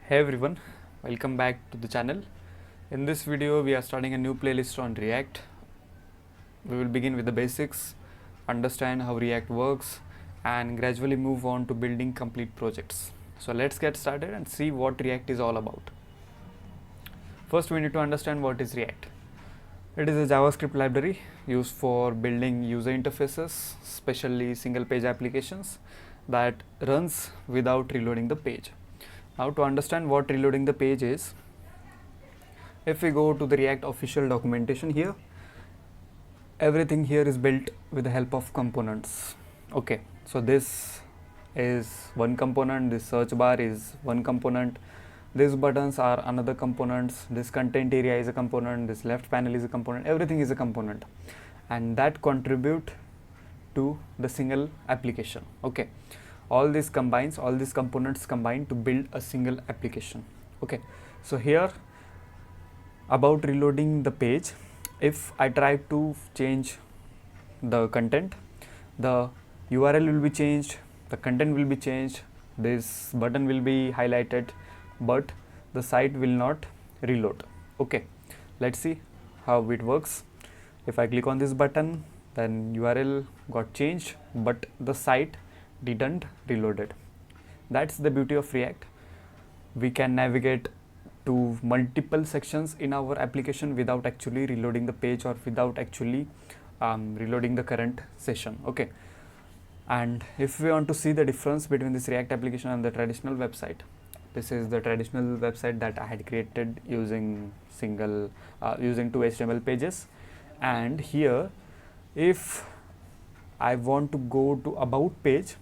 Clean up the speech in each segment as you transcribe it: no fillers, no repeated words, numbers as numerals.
Hey everyone, welcome back to the channel. In this video we are starting a new playlist on React. We will begin with the basics, understand how React works and gradually move on to building complete projects. So let's get started and see what React is all about. First we need to understand what is React. It is a JavaScript library used for building user interfaces, especially single page applications that runs without reloading the page. Now to understand what reloading the page is, if we go to the React official documentation here, everything here is built with the help of components. Okay, so this is one component, this search bar is one component, these buttons are another components, this content area is a component, this left panel is a component, everything is a component, and that contribute to the single application. Okay, all these components combine to build a single application. Okay, so here about reloading the page, if I try to change the content, the URL will be changed, the content will be changed, this button will be highlighted, but the site will not reload. Okay, let's see how it works. If I click on this button, then URL got changed, but the site didn't reloaded. That's the beauty of React. We can navigate to multiple sections in our application without actually reloading the page or without actually reloading the current session. Okay, and if we want to see the difference between this React application and the traditional website, this is the traditional website that I had created using two HTML pages, and here if I want to go to about page,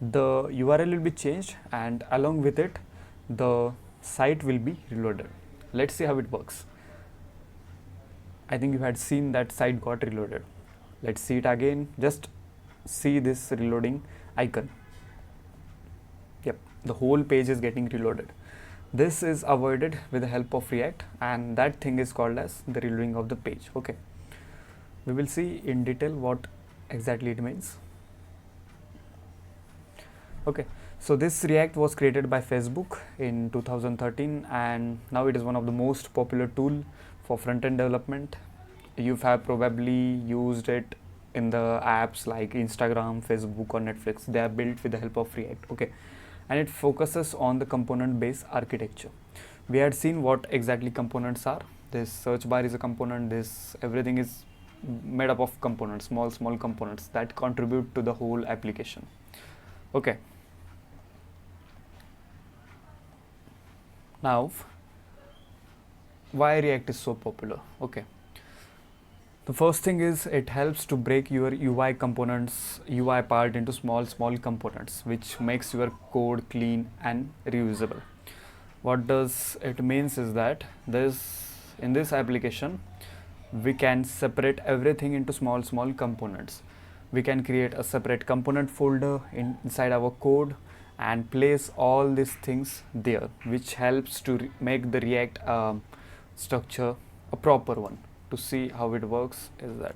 the URL will be changed and along with it the site will be reloaded. Let's see how it works. I think you had seen that site got reloaded. Let's see it again. Just see this reloading icon. Yep, the whole page is getting reloaded. This is avoided with the help of React, and that thing is called as the reloading of the page. Okay, we will see in detail what exactly it means. Okay, so this React was created by Facebook in 2013, and now it is one of the most popular tool for front-end development. You have probably used it in the apps like Instagram, Facebook or Netflix. They are built with the help of React. Okay, and it focuses on the component-based architecture. We had seen what exactly components are. This search bar is a component. This everything is made up of components, small components that contribute to the whole application. Okay, now why React is so popular? Okay, the first thing is it helps to break your UI part into small components, which makes your code clean and reusable. What does it means is that in this application we can separate everything into small components. We can create a separate component folder inside our code and place all these things there, which helps to make the React structure a proper one. To see how it works is that,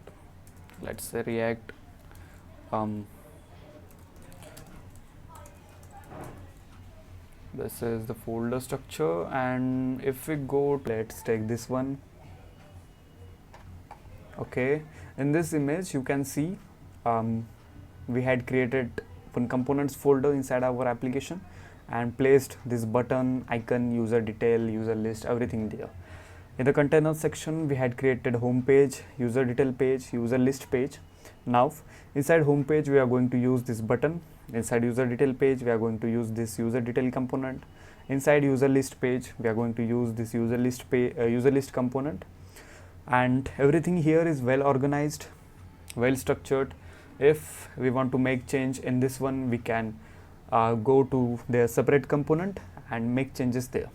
let's say React this is the folder structure, and if we go, let's take this one. Okay, in this image you can see we had created one components folder inside our application and placed this button, icon, user detail, user list, everything there. In the container section we had created home page, user detail page, user list page. Now inside home page we are going to use this button. Inside user detail page we are going to use this user detail component. Inside user list page we are going to use this user list component. And everything here is well organized, well structured. If we want to make change in this one, we can go to their separate component and make changes there,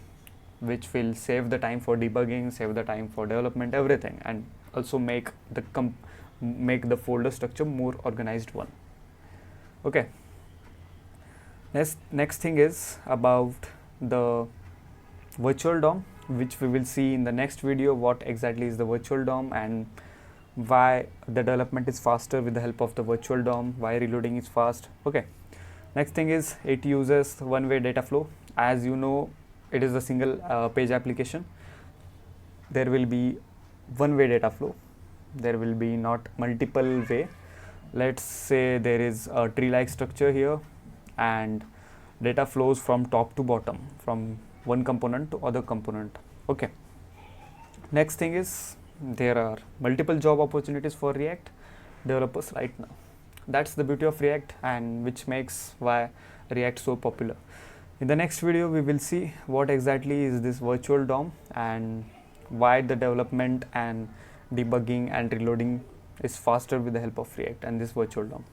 which will save the time for debugging, save the time for development, everything, and also make the folder structure more organized one. Okay, next thing is about the virtual DOM, which we will see in the next video. What exactly is the virtual DOM and why the development is faster with the help of the virtual DOM, why reloading is fast. Okay, next thing is it uses one-way data flow. As you know, it is a single page application. There will be one way data flow. There will be not multiple way. Let's say there is a tree like structure here, and data flows from top to bottom, from one component to other component. Okay. Next thing is, there are multiple job opportunities for React developers right now. That's the beauty of React, and which makes why React so popular. In the next video, we will see what exactly is this virtual DOM and why the development and debugging and reloading is faster with the help of React and this virtual DOM.